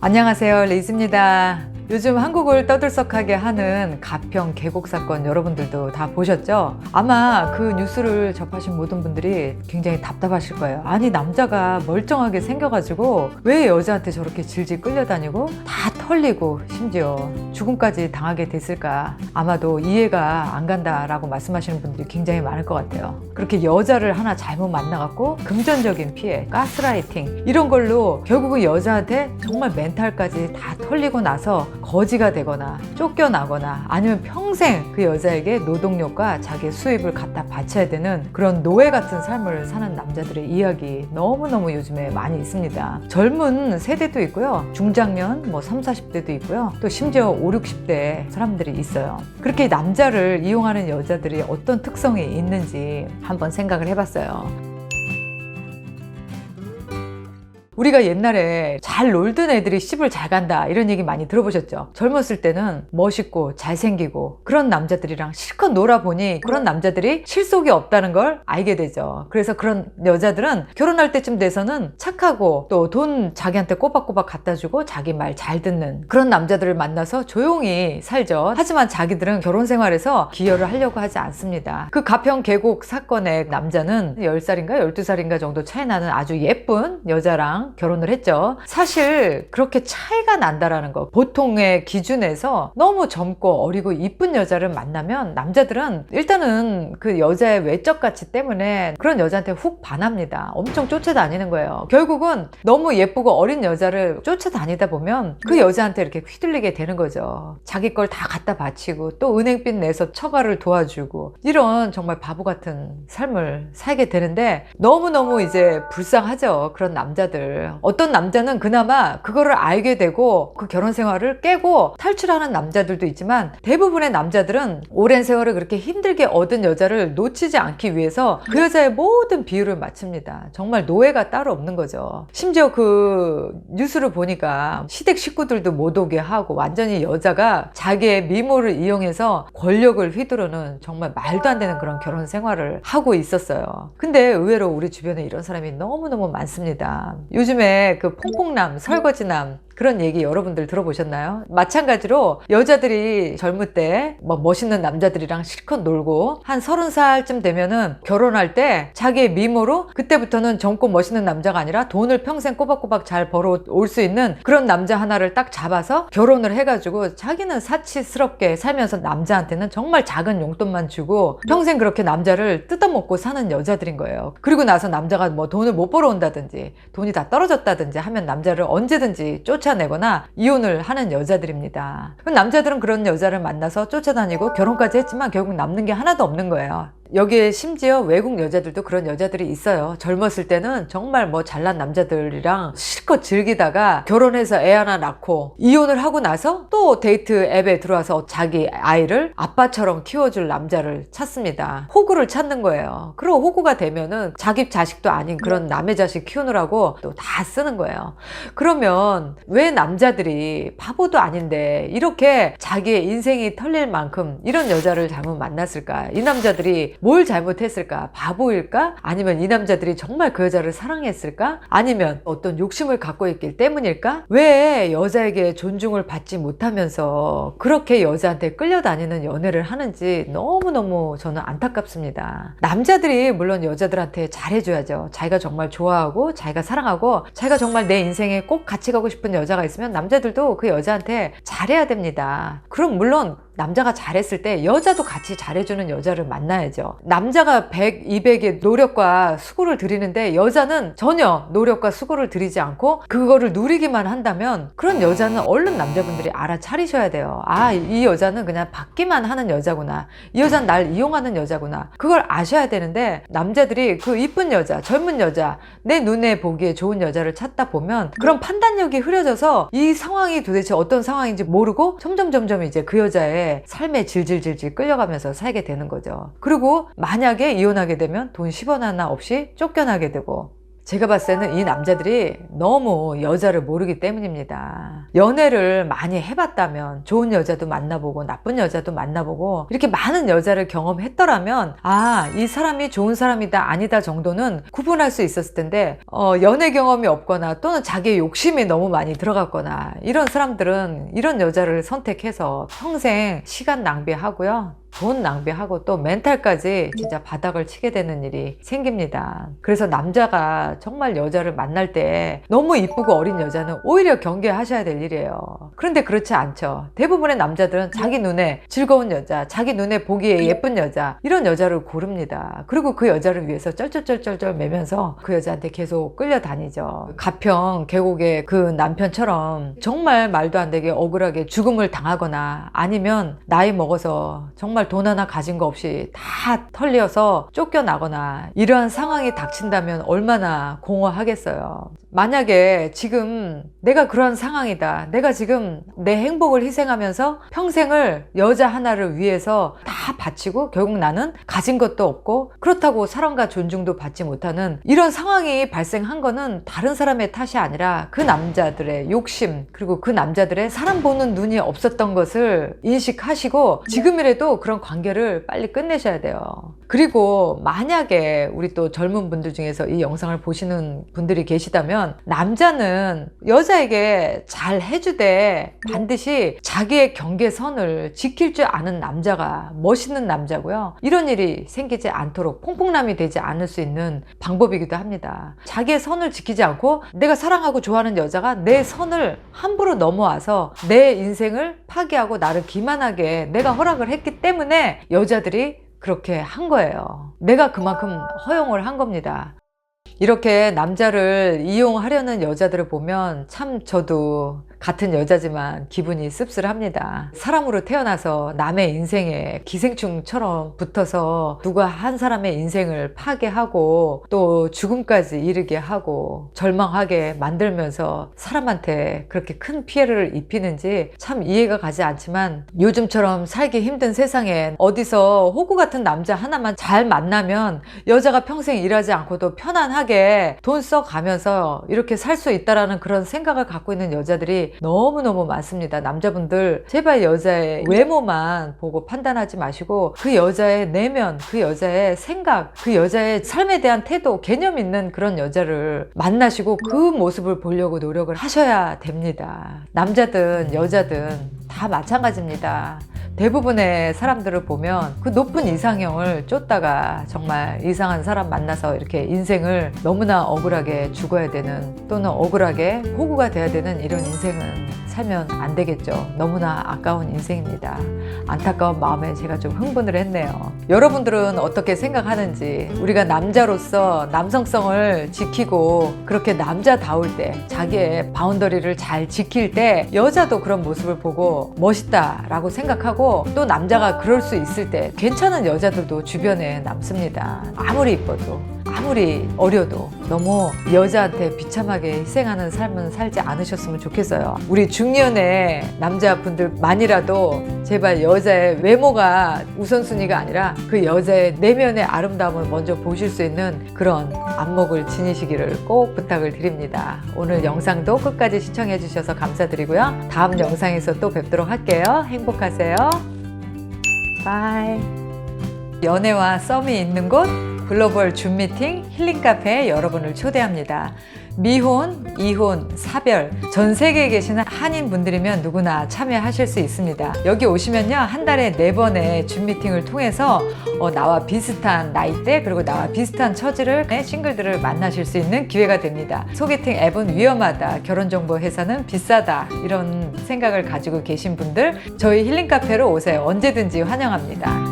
안녕하세요, 리즈입니다. 요즘 한국을 떠들썩하게 하는 가평 계곡 사건 여러분들도 다 보셨죠? 아마 그 뉴스를 접하신 모든 분들이 굉장히 답답하실 거예요. 아니, 남자가 멀쩡하게 생겨가지고 왜 여자한테 저렇게 질질 끌려다니고 다 털리고 심지어 죽음까지 당하게 됐을까? 아마도 이해가 안 간다라고 말씀하시는 분들이 굉장히 많을 것 같아요. 그렇게 여자를 하나 잘못 만나갖고 금전적인 피해, 가스라이팅 이런 걸로 결국은 여자한테 정말 멘탈까지 다 털리고 나서 거지가 되거나 쫓겨나거나 아니면 평생 그 여자에게 노동력과 자기의 수입을 갖다 바쳐야 되는 그런 노예 같은 삶을 사는 남자들의 이야기 너무너무 요즘에 많이 있습니다. 젊은 세대도 있고요. 중장년, 3, 40대도 있고요. 또 심지어 5, 60대 사람들이 있어요. 그렇게 남자를 이용하는 여자들이 어떤 특성이 있는지 한번 생각을 해봤어요. 우리가 옛날에 잘 놀던 애들이 시집을 잘 간다 이런 얘기 많이 들어보셨죠? 젊었을 때는 멋있고 잘생기고 그런 남자들이랑 실컷 놀아보니 그런 남자들이 실속이 없다는 걸 알게 되죠. 그래서 그런 여자들은 결혼할 때쯤 돼서는 착하고 또 돈 자기한테 꼬박꼬박 갖다 주고 자기 말 잘 듣는 그런 남자들을 만나서 조용히 살죠. 하지만 자기들은 결혼 생활에서 기여를 하려고 하지 않습니다. 그 가평 계곡 사건의 남자는 10살인가 12살인가 정도 차이 나는 아주 예쁜 여자랑 결혼을 했죠. 사실 그렇게 차이가 난다라는 거, 보통의 기준에서 너무 젊고 어리고 이쁜 여자를 만나면 남자들은 일단은 그 여자의 외적 가치 때문에 그런 여자한테 훅 반합니다. 엄청 쫓아다니는 거예요. 결국은 너무 예쁘고 어린 여자를 쫓아다니다 보면 그 여자한테 이렇게 휘둘리게 되는 거죠. 자기 걸 다 갖다 바치고 또 은행빚 내서 처가를 도와주고 이런 정말 바보 같은 삶을 살게 되는데 너무너무 이제 불쌍하죠. 그런 남자들. 어떤 남자는 그나마 그거를 알게 되고 그 결혼 생활을 깨고 탈출하는 남자들도 있지만 대부분의 남자들은 오랜 세월을 그렇게 힘들게 얻은 여자를 놓치지 않기 위해서 그 여자의 모든 비율을 맞춥니다. 정말 노예가 따로 없는 거죠. 심지어 그 뉴스를 보니까 시댁 식구들도 못 오게 하고 완전히 여자가 자기의 미모를 이용해서 권력을 휘두르는 정말 말도 안 되는 그런 결혼 생활을 하고 있었어요. 근데 의외로 우리 주변에 이런 사람이 너무너무 많습니다. 요즘에 그 퐁퐁남, 설거지남 그런 얘기 여러분들 들어보셨나요? 마찬가지로 여자들이 젊을 때 멋있는 남자들이랑 실컷 놀고 한 30살쯤 되면은 결혼할 때 자기의 미모로 그때부터는 젊고 멋있는 남자가 아니라 돈을 평생 꼬박꼬박 잘 벌어올 수 있는 그런 남자 하나를 딱 잡아서 결혼을 해가지고 자기는 사치스럽게 살면서 남자한테는 정말 작은 용돈만 주고 평생 그렇게 남자를 뜯어먹고 사는 여자들인 거예요. 그리고 나서 남자가 돈을 못 벌어온다든지 돈이 다 떨어졌다든지 하면 남자를 언제든지 쫓아내거나 이혼을 하는 여자들입니다. 남자들은 그런 여자를 만나서 쫓아다니고 결혼까지 했지만 결국 남는 게 하나도 없는 거예요. 여기에 심지어 외국 여자들도 그런 여자들이 있어요. 젊었을 때는 정말 잘난 남자들이랑 실컷 즐기다가 결혼해서 애 하나 낳고 이혼을 하고 나서 또 데이트 앱에 들어와서 자기 아이를 아빠처럼 키워줄 남자를 찾습니다. 호구를 찾는 거예요. 그리고 호구가 되면은 자기 자식도 아닌 그런 남의 자식 키우느라고 또 다 쓰는 거예요. 그러면 왜 남자들이 바보도 아닌데 이렇게 자기의 인생이 털릴 만큼 이런 여자를 잘못 만났을까? 이 남자들이 뭘 잘못했을까? 바보일까? 아니면 이 남자들이 정말 그 여자를 사랑했을까? 아니면 어떤 욕심을 갖고 있기 때문일까? 왜 여자에게 존중을 받지 못하면서 그렇게 여자한테 끌려다니는 연애를 하는지 너무너무 저는 안타깝습니다. 남자들이 물론 여자들한테 잘해줘야죠. 자기가 정말 좋아하고 자기가 사랑하고 자기가 정말 내 인생에 꼭 같이 가고 싶은 여자가 있으면 남자들도 그 여자한테 잘해야 됩니다. 그럼 물론 남자가 잘했을 때 여자도 같이 잘해주는 여자를 만나야죠. 남자가 100, 200의 노력과 수고를 들이는데 여자는 전혀 노력과 수고를 들이지 않고 그거를 누리기만 한다면 그런 여자는 얼른 남자분들이 알아차리셔야 돼요. 아, 이 여자는 그냥 받기만 하는 여자구나. 이 여자는 날 이용하는 여자구나. 그걸 아셔야 되는데 남자들이 그 이쁜 여자, 젊은 여자, 내 눈에 보기에 좋은 여자를 찾다 보면 그런 판단력이 흐려져서 이 상황이 도대체 어떤 상황인지 모르고 점점 이제 그 여자의 삶에 질질질질 끌려가면서 살게 되는 거죠. 그리고 만약에 이혼하게 되면 돈 10원 하나 없이 쫓겨나게 되고 제가 봤을 때는 이 남자들이 너무 여자를 모르기 때문입니다. 연애를 많이 해봤다면 좋은 여자도 만나보고 나쁜 여자도 만나보고 이렇게 많은 여자를 경험했더라면 아, 이 사람이 좋은 사람이다 아니다 정도는 구분할 수 있었을 텐데 연애 경험이 없거나 또는 자기의 욕심이 너무 많이 들어갔거나 이런 사람들은 이런 여자를 선택해서 평생 시간 낭비하고요, 돈 낭비하고 또 멘탈까지 진짜 바닥을 치게 되는 일이 생깁니다. 그래서 남자가 정말 여자를 만날 때 너무 이쁘고 어린 여자는 오히려 경계하셔야 될 일이에요. 그런데 그렇지 않죠. 대부분의 남자들은 자기 눈에 즐거운 여자, 자기 눈에 보기에 예쁜 여자, 이런 여자를 고릅니다. 그리고 그 여자를 위해서 쩔쩔쩔쩔 매면서 그 여자한테 계속 끌려다니죠. 가평 계곡의 그 남편처럼 정말 말도 안 되게 억울하게 죽음을 당하거나 아니면 나이 먹어서 정말 돈 하나 가진 거 없이 다 털려서 쫓겨나거나 이러한 상황이 닥친다면 얼마나 공허하겠어요. 만약에 지금 내가 그런 상황이다, 내가 지금 내 행복을 희생하면서 평생을 여자 하나를 위해서 다 바치고 결국 나는 가진 것도 없고 그렇다고 사랑과 존중도 받지 못하는 이런 상황이 발생한 거는 다른 사람의 탓이 아니라 그 남자들의 욕심, 그리고 그 남자들의 사람 보는 눈이 없었던 것을 인식하시고 지금이라도 그런 관계를 빨리 끝내셔야 돼요. 그리고 만약에 우리 또 젊은 분들 중에서 이 영상을 보시는 분들이 계시다면 남자는 여자에게 잘 해주되 반드시 자기의 경계선을 지킬 줄 아는 남자가 멋있는 남자고요, 이런 일이 생기지 않도록 퐁퐁남이 되지 않을 수 있는 방법이기도 합니다. 자기의 선을 지키지 않고 내가 사랑하고 좋아하는 여자가 내 선을 함부로 넘어와서 내 인생을 파괴하고 나를 기만하게 내가 허락을 했기 때문에 여자들이 그렇게 한 거예요. 내가 그만큼 허용을 한 겁니다. 이렇게 남자를 이용하려는 여자들을 보면 참 저도 같은 여자지만 기분이 씁쓸합니다. 사람으로 태어나서 남의 인생에 기생충처럼 붙어서 누가 한 사람의 인생을 파괴하고 또 죽음까지 이르게 하고 절망하게 만들면서 사람한테 그렇게 큰 피해를 입히는지 참 이해가 가지 않지만, 요즘처럼 살기 힘든 세상에 어디서 호구 같은 남자 하나만 잘 만나면 여자가 평생 일하지 않고도 편안하게 돈 써가면서 이렇게 살 수 있다라는 그런 생각을 갖고 있는 여자들이 너무너무 많습니다. 남자분들 제발 여자의 외모만 보고 판단하지 마시고 그 여자의 내면, 그 여자의 생각, 그 여자의 삶에 대한 태도, 개념 있는 그런 여자를 만나시고 그 모습을 보려고 노력을 하셔야 됩니다. 남자든 여자든 다 마찬가지입니다. 대부분의 사람들을 보면 그 높은 이상형을 쫓다가 정말 이상한 사람 만나서 이렇게 인생을 너무나 억울하게 죽어야 되는, 또는 억울하게 호구가 돼야 되는 이런 인생은 살면 안 되겠죠. 너무나 아까운 인생입니다. 안타까운 마음에 제가 좀 흥분을 했네요. 여러분들은 어떻게 생각하는지, 우리가 남자로서 남성성을 지키고 그렇게 남자다울 때, 자기의 바운더리를 잘 지킬 때 여자도 그런 모습을 보고 멋있다라고 생각하고, 또 남자가 그럴 수 있을 때 괜찮은 여자들도 주변에 남습니다. 아무리 이뻐도 아무리 어려도 너무 여자한테 비참하게 희생하는 삶은 살지 않으셨으면 좋겠어요. 우리 중년의 남자분들만이라도 제발 여자의 외모가 우선순위가 아니라 그 여자의 내면의 아름다움을 먼저 보실 수 있는 그런 안목을 지니시기를 꼭 부탁을 드립니다. 오늘 영상도 끝까지 시청해 주셔서 감사드리고요. 다음 영상에서 또 뵙도록 할게요. 행복하세요. 바이. 연애와 썸이 있는 곳 글로벌 줌 미팅 힐링 카페에 여러분을 초대합니다. 미혼, 이혼, 사별, 전 세계에 계시는 한인 분들이면 누구나 참여하실 수 있습니다. 여기 오시면요, 한 달에 4번의 줌 미팅을 통해서 나와 비슷한 나이대, 그리고 나와 비슷한 처지를 싱글들을 만나실 수 있는 기회가 됩니다. 소개팅 앱은 위험하다, 결혼정보 회사는 비싸다, 이런 생각을 가지고 계신 분들 저희 힐링 카페로 오세요. 언제든지 환영합니다.